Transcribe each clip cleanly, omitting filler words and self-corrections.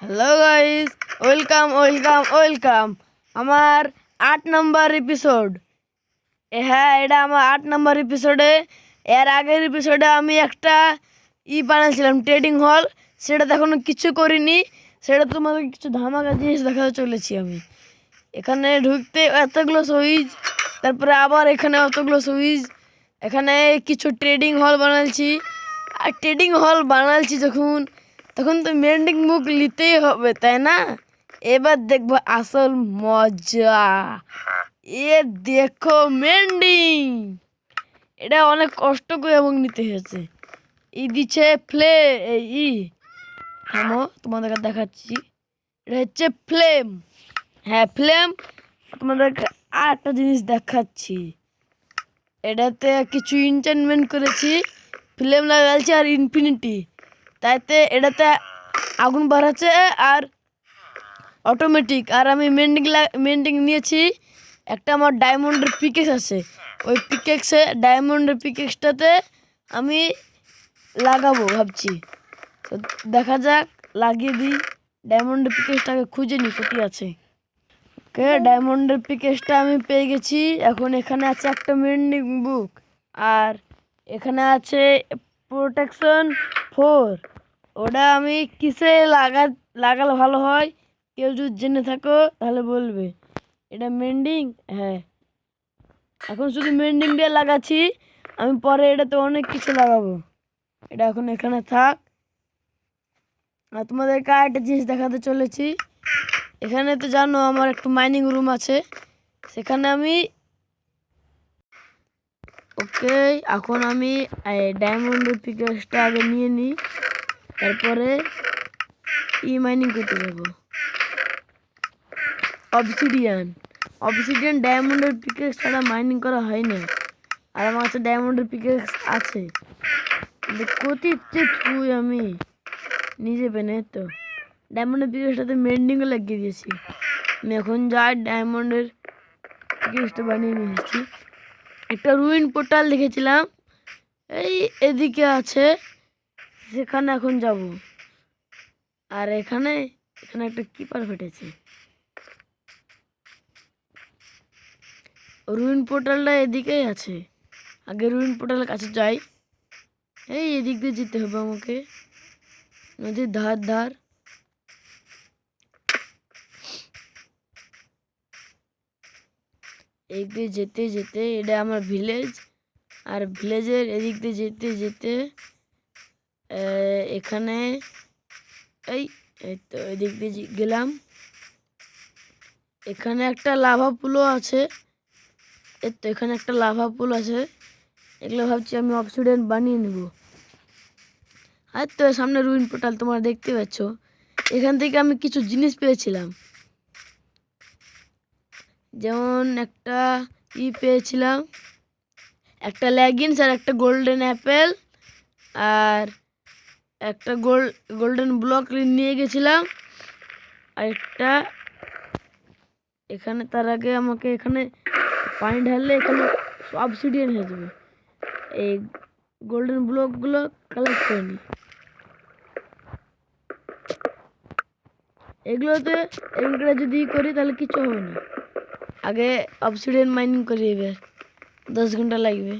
Hello guys, welcome welcome welcome আমার 8 নম্বর episode. হ্যাঁ, এটা আমার 8 নম্বর এপিসোডে। এর আগের এপিসোডে আমি একটা বানিয়েছিলাম ট্রেডিং হল, সেটা এখনো কিছু করিনি। সেটা তোমাকে কিছু ধামাকা জিনিস দেখাতে চলেছি আমি। এখানে ঢুকতে এতগুলো সুইচ, তারপরে আবার এখানে অতগুলো সুইচ। এখানে কিছু ট্রেডিং হল বানাচ্ছি। আর ট্রেডিং হল বানাচ্ছি যখন, তখন তো মেন্ডিং মুখ নিতেই হবে, তাই না? এবার দেখবো আসল মজা। এ দেখো মেন্ডিং, এটা অনেক কষ্ট করে এবং নিতে হয়েছে। দিচ্ছে ফ্লে থামো, তোমাদেরকে দেখাচ্ছি। এটা হচ্ছে ফ্লেম। হ্যাঁ, ফ্লেম। তোমাদেরকে আর একটা জিনিস দেখাচ্ছি। এটাতে কিছু এনচেন্টমেন্ট করেছি, ফ্লেম লাগাচ্ছি আর ইনফিনিটি। তাইতে এটাতে আগুন বাড়াচ্ছে আর অটোমেটিক। আর আমি মেন্ডিং নিয়েছি একটা, আমার ডায়মন্ডের পিকেক্স আছে। ওই পিকেক্সে, ডায়মন্ডের পিকেক্সটাতে আমি লাগাবো ভাবছি। তো দেখা যাক, লাগিয়ে দিই। ডায়মন্ডের পিকেক্সটাকে খুঁজে নিই কোথায় আছে। ওকে, ডায়মন্ডের পিকেক্সটা আমি পেয়ে গেছি। এখন এখানে আছে একটা মেন্ডিং বুক, আর এখানে আছে প্রোটেকশন 4। ওটা আমি কিসে লাগালে ভালো হয়, কেউ যদি জেনে থাকো তাহলে বলবে। এটা মেন্ডিং, হ্যাঁ, এখন শুধু মেন্ডিং দিয়ে লাগাচ্ছি। আমি পরে এটাতে অনেক কিছু লাগাবো। এটা এখন এখানে থাক। আর তোমাদেরকে একটা জিনিস দেখাতে চলেছি। এখানে তো জানো আমার একটু মাইনিং রুম আছে, সেখানে আমি ওকে, এখন আমি ডায়মন্ডের পিকেক্সটা আগে নিয়ে নিই, তারপরে মাইনিং করতে যাবো। অবসিডিয়ান ডায়মন্ডের পিকেক্স ছাড়া মাইনিং করা হয় না। আর আমার কাছে ডায়মন্ডের পিকেক্স আছে, কিন্তু কোথায় থুই আমি নিজে পেনে। তো ডায়মন্ডের পিকেক্সটাতে মেন্ডিংও লাগিয়ে দিয়েছি। আমি এখন যাই ডায়মন্ডের পিকেক্সটা বানিয়ে নিয়েছি। একটা রুইন পোর্টাল দেখেছিলাম, এই এদিকে আছে, সেখানে এখন যাব। আর এখানে একটা কিপার ফেটেছে। রুইন পোর্টালটা এদিকেই আছে। আগে রুইন পোর্টালের কাছে যাই। এই এদিক দিয়ে যেতে হবে আমাকে, নদীর ধার। এদিক দিয়ে যেতে যেতে, এটা আমার ভিলেজ। আর ভিলেজের এদিক দিয়ে যেতে যেতে এখানে এই তো এদিক দিয়ে গেলাম। এখানে একটা লাভা পুলও আছে। তো এখানে একটা লাভা পুল আছে। এগুলো ভাবছি আমি অবসিডিয়ান বানিয়ে নেব। আর তো সামনে রুইন পোর্টাল তোমরা দেখতে পাচ্ছ। এখান থেকে আমি কিছু জিনিস পেয়েছিলাম, যেমন একটা পেয়েছিলাম, একটা লেগিংস আর একটা গোল্ডেন অ্যাপেল আর একটা গোল্ডেন ব্লক নিয়ে গেছিলাম। আর একটা এখানে, তার আগে আমাকে এখানে পানি ঢাললে এখানে অবসিডিয়ান হয়ে যাবে। এই গোল্ডেন ব্লকগুলো কালেক্ট করে নিই। এগুলোতে যদি করি তাহলে কিছু হবে না। আগে অবসিডিয়ান মাইনিং করি, এবার 10 ঘন্টা লাগবে।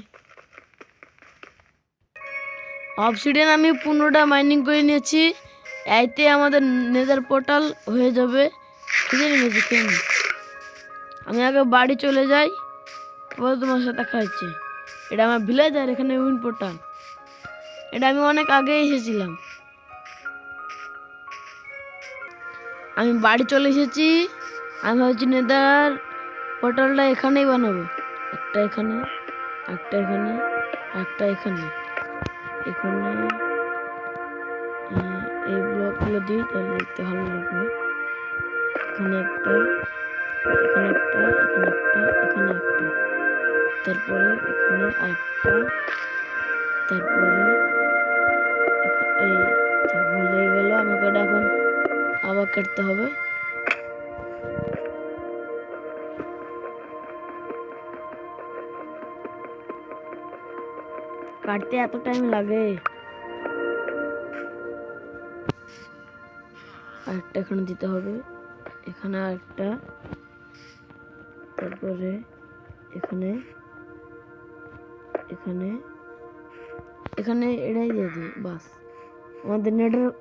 অবসিডিয়ান আমি 15টা মাইনিং করে নিয়েছি। এতে আমাদের নেদার পোর্টাল হয়ে যাবে। খুঁজে নিয়েছি কেন। আমি আগে বাড়ি চলে যাই, পরে তোমার সাথে দেখা হচ্ছে। এটা আমার ভিলেজ, আর এখানে উইন পোর্টাল। এটা আমি অনেক আগে এসেছিলাম। আমি বাড়ি চলে এসেছি। আমি ভাবছি নেদার পোর্টালটা এখানেই বানাবো। একটা এখানে, একটা এখানে, একটা এখানে। এখানে এই ব্লকগুলো দিই, তাহলে দেখতে ভালো লাগবে। এখানে একটা, এখানে একটা, এখানে একটা, এখানে একটা, তারপরে এখানে একটা, তারপরে এই ভুলে গেল আমাকে। এটা এখন আবার কাটতে হবে। কাটতে এত টাইম লাগে। আরেকটা এখানে দিতে হবে, এখানে আরেকটা, তারপরে এখানে এখানে এখানে এটাই দিয়ে দিই, বাস আমাদের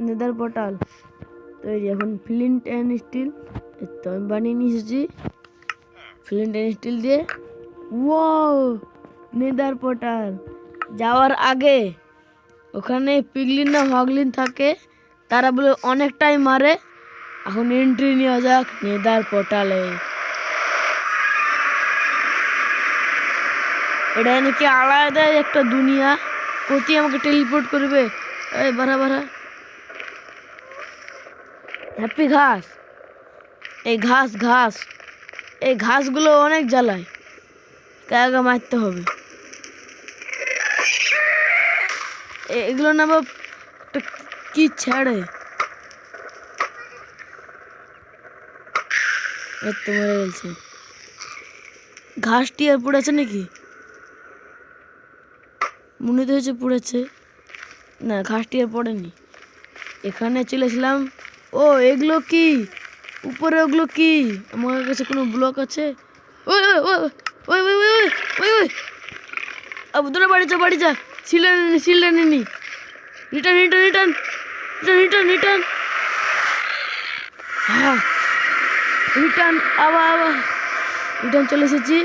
নেদার পোর্টাল তৈরি। এখন ফ্লিন্ট অ্যান্ড স্টিল তো আমি বানিয়ে নিয়ে এসেছি, ফ্লিন্ট অ্যান্ড স্টিল দিয়ে। Wow, nether portal. যাওয়ার আগে ওখানে পিগলিন না হগলিন থাকে, তারা বলে অনেকটাই মারে। এখন এন্ট্রি নেওয়া যাক নেদার পোর্টালে। এটা নাকি আলাদা একটা দুনিয়া, প্রতি আমাকে টেলিপোর্ট করবে। এই বাড়া বাড়া, হ্যাপি ঘাস, এই ঘাস ঘাস এই ঘাসগুলো অনেক জ্বালায়, কাকে মারতে হবে। এগুলো না কি ছেড়ে, তো মরে গেছে। ঘাসটি আর পড়েছে নাকি, মনে তো হয়েছে পড়েছে, না ঘাসটি আর পড়েনি। এখানে চলেছিলাম। ও এগুলো কি উপরে, ওগুলো কি? আমার কাছে কোনো ব্লক আছে? ওই ওই ওই ওই ওই ওই ওই ওই তোরা বাড়ি যা, সিলটা নিনি। Return return return return return return, হ্যাঁ রিটার্ন, আবার রিটার্ন চলে এসেছি।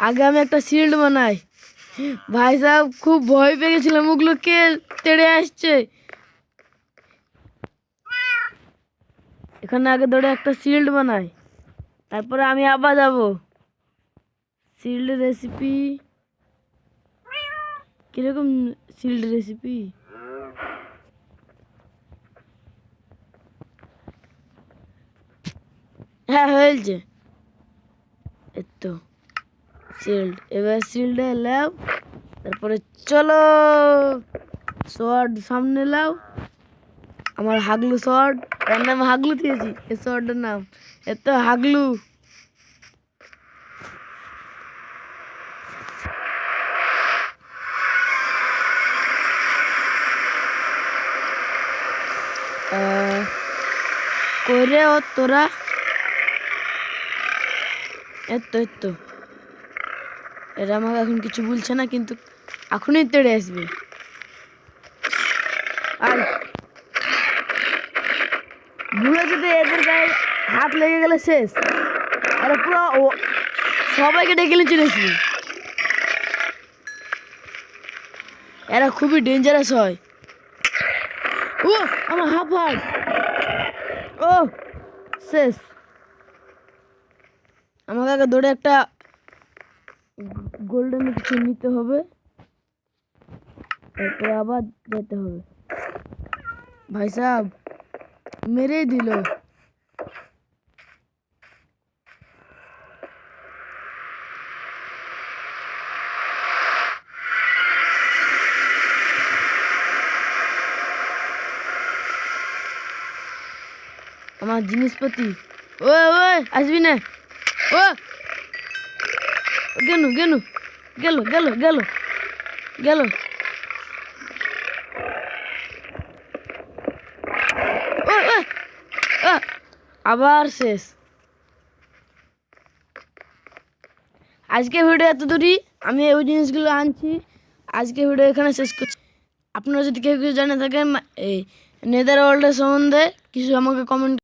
আগে আমি একটা শিল্ড বানাই। ভাই সাহেব খুব ভয় পেয়ে গেছিলাম, ওগুলো কে তেড়ে আসছে। এখানে আগে ধরে একটা শিল্ড বানাই, তারপরে আমি আবার যাব। শিল্ড রেসিপি কিরকম? শিল্ড রেসিপি হ্যাঁ হয়েছে, এতো শিল্ড। এবার শিল্ডে লাও, তারপরে চলো শর্ট সামনে লাও। আমার হাগলু শর্ট, এর নাম হাগলু দিয়েছি এই শর্টের নাম, এত হাগলু। করে ও তোরা এত এরা আমাকে এখন কিছু বলছে না, কিন্তু এখনই তেড়ে আসবে। আর ভুলে যদি এদের গায়ে হাত লেগে গেলে শেষ, আর পুরো সবাইকে ডেকে নিয়ে চলে আসবে। এরা খুবই ডেঞ্জারাস হয়। ও আমার হাফ হাত, ও শেষ। আমাকে আগে দৌড়ে একটা গোল্ডেন কিছু নিতে হবে, তারপরে আবার যেতে হবে। ভাই সাহেব মেরেই দিল। আমার জিনিসপত্র, ও আসবি না, ও গেল গেল গেল গেল গেল গেল। আবার শেষ। আজকে ভিডিও এত দূরই, আমি ওই জিনিসগুলো আনছি। আজকে ভিডিও এখানে শেষ করছি। আপনারা যদি কেউ কিছু জানে থাকেন এই নেদার ওয়ার্ল্ডের সম্বন্ধে, কিছু আমাকে কমেন্ট